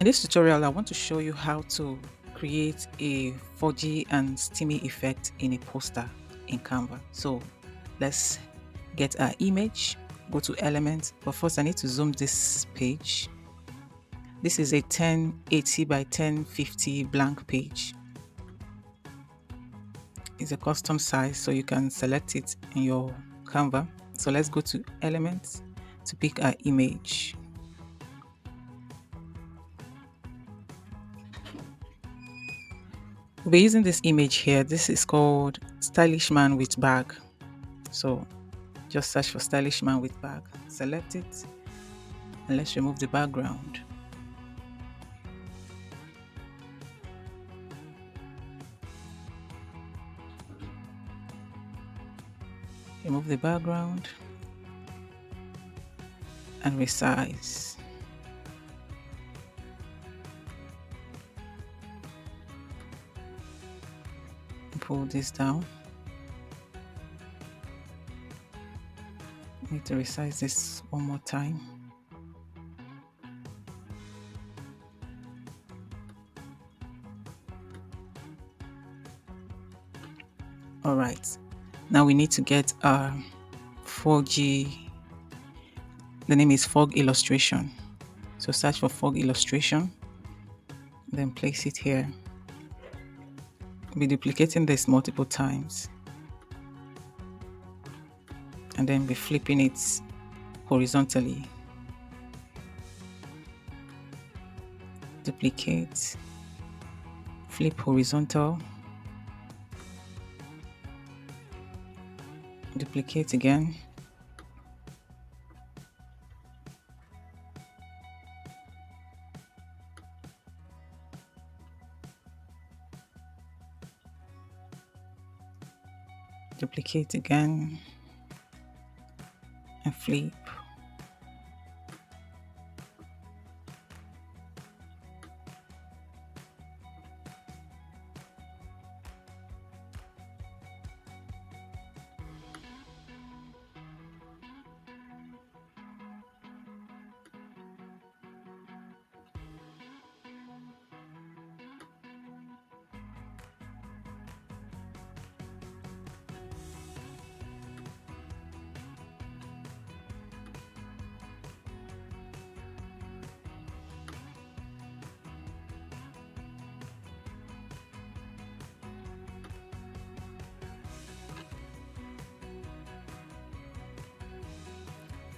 In this tutorial, I want to show you how to create a Foggy and Steamy effect in a poster in Canva. So let's get our image, go to Elements, but first I need to zoom this page. This is a 1080 by 1050 blank page. It's a custom size, so you can select it in your Canva. So let's go to Elements to pick our image. We'll be using this image here. This is called Stylish Man with Bag. So just search for Stylish Man with Bag. Select it and let's remove the background. Remove the background and resize. Pull this down. Need to resize this one more time. All right, now we need to get our Foggy. The name is Fog Illustration. So search for Fog Illustration, then place it here. Be duplicating this multiple times and then be flipping it horizontally. Duplicate, flip horizontal, duplicate again, duplicate again, and flip.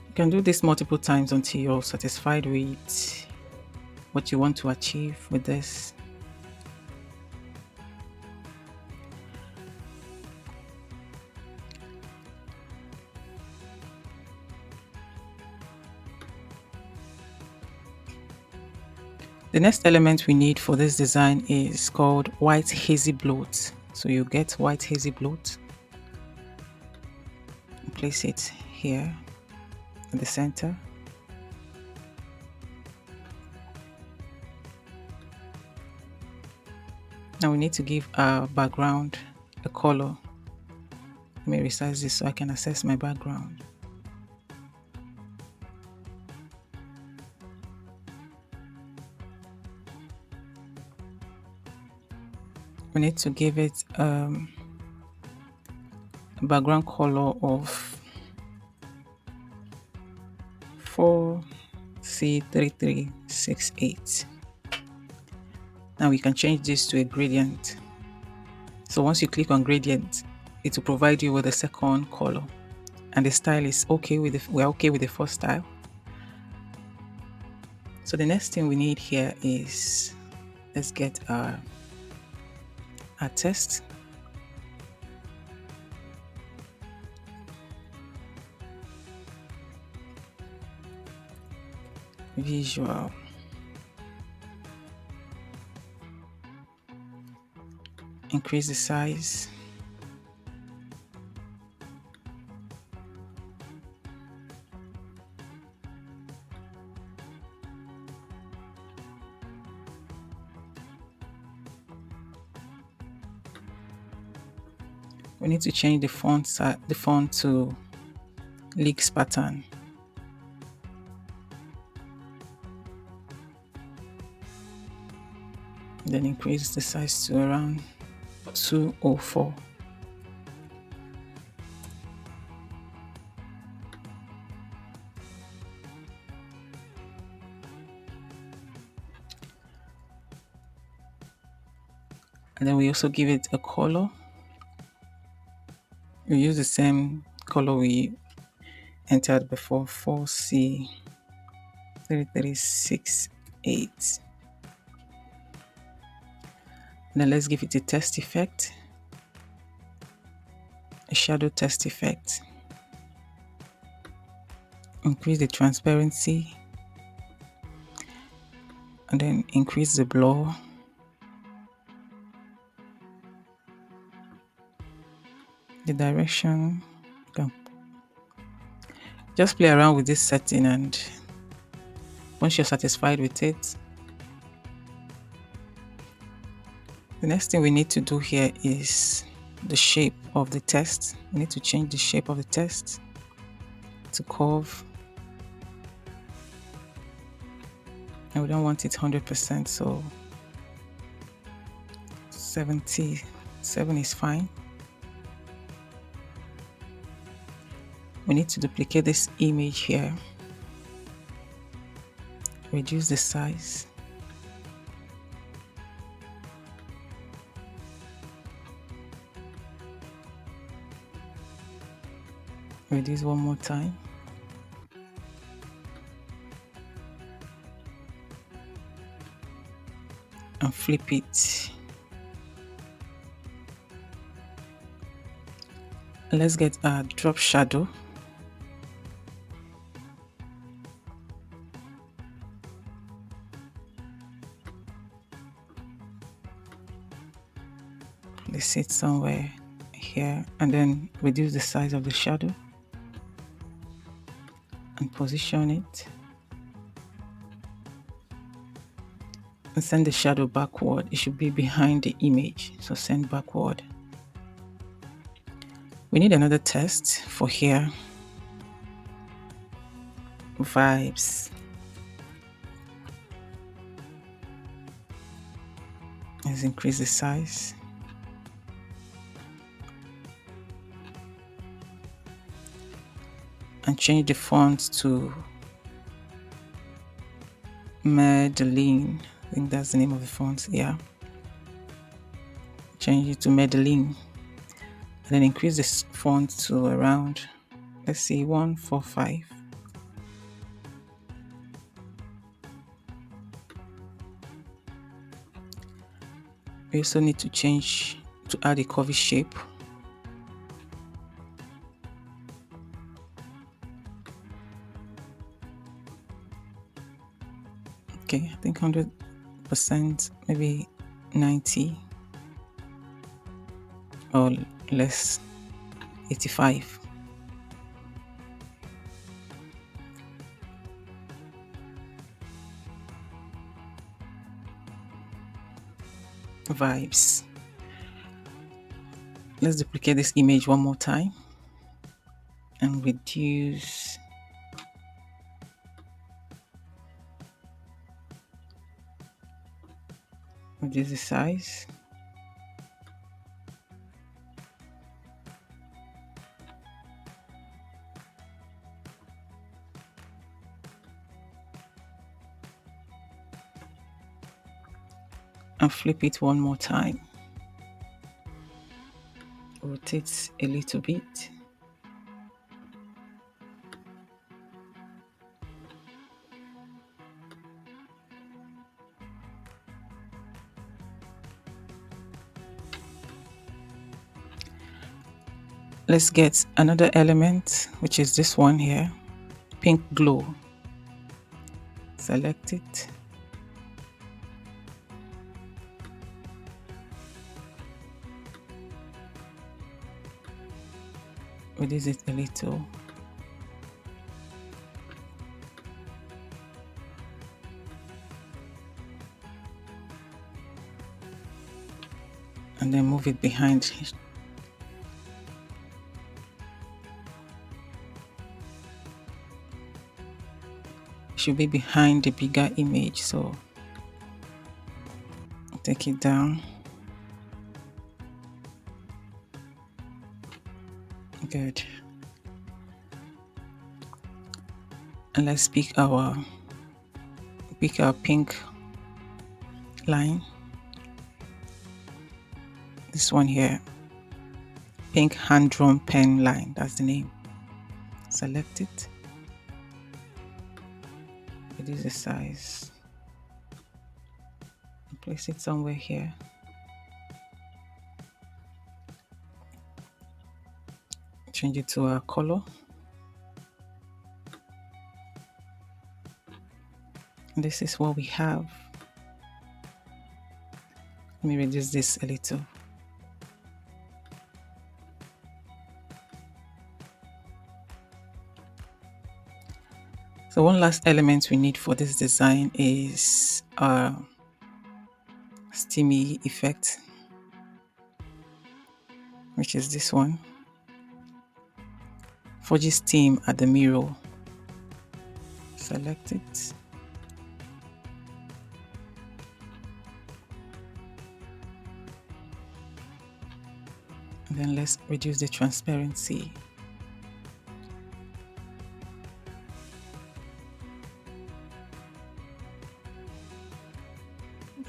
You can do this multiple times until you're satisfied with what you want to achieve with this. The next element we need for this design is called white hazy bloat. So you get white hazy bloat, place it here in the center. Now we need to give our background a color. Let me resize this so I can access my background. We need to give it a background color of 4C3368. Now we can change this to a gradient. So once you click on gradient, it will provide you with a second color, and the style is okay with we're okay with the first style. So the next thing we need here is, let's get our text. Visual. Increase the size. We need to change the font to leaks pattern. Then increase the size to around 204. And then we also give it a color. We use the same color we entered before, 4C3368. Then let's give it a test effect, a shadow test effect. Increase the transparency and then increase the blur. The direction. Just play around with this setting, and once you're satisfied with it, the next thing we need to do here is the shape of the text. We need to change the shape of the text to curve. And we don't want it 100%, so 77 is fine. We need to duplicate this image here. Reduce the size. Reduce one more time. And flip it. Let's get a drop shadow. Place it somewhere here and then reduce the size of the shadow and position it. And send the shadow backward. It should be behind the image, so send backward. We need another test for here. Vibes. Let's increase the size. And change the font to Medellin. I think that's the name of the font, yeah. Change it to Medellin. And then increase this font to around, let's see, 145. We also need to change to add a curvy shape. Okay, I think 100%, maybe 90 or less, 85. Vibes. Let's duplicate this image one more time and reduce the size. And flip it one more time. Rotate a little bit. Let's get another element, which is this one here, pink glow. Select it. Reduce it a little. And then move it behind. Should be behind the bigger image, so take it down. Good. And let's pick our pink line. This one here, pink hand drawn pen line, that's the name. Select it, reduce the size, and place it somewhere here. Change it to a color. And this is what we have. Let me reduce this a little. So one last element we need for this design is Steamy effect, which is this one. Foggy steam at the mirror. Select it. And then let's reduce the transparency.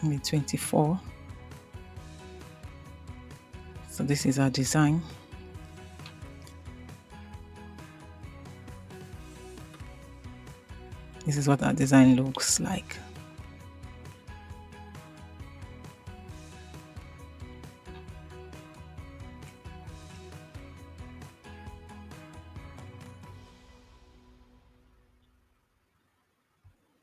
Maybe 24. So this is our design. This is what our design looks like.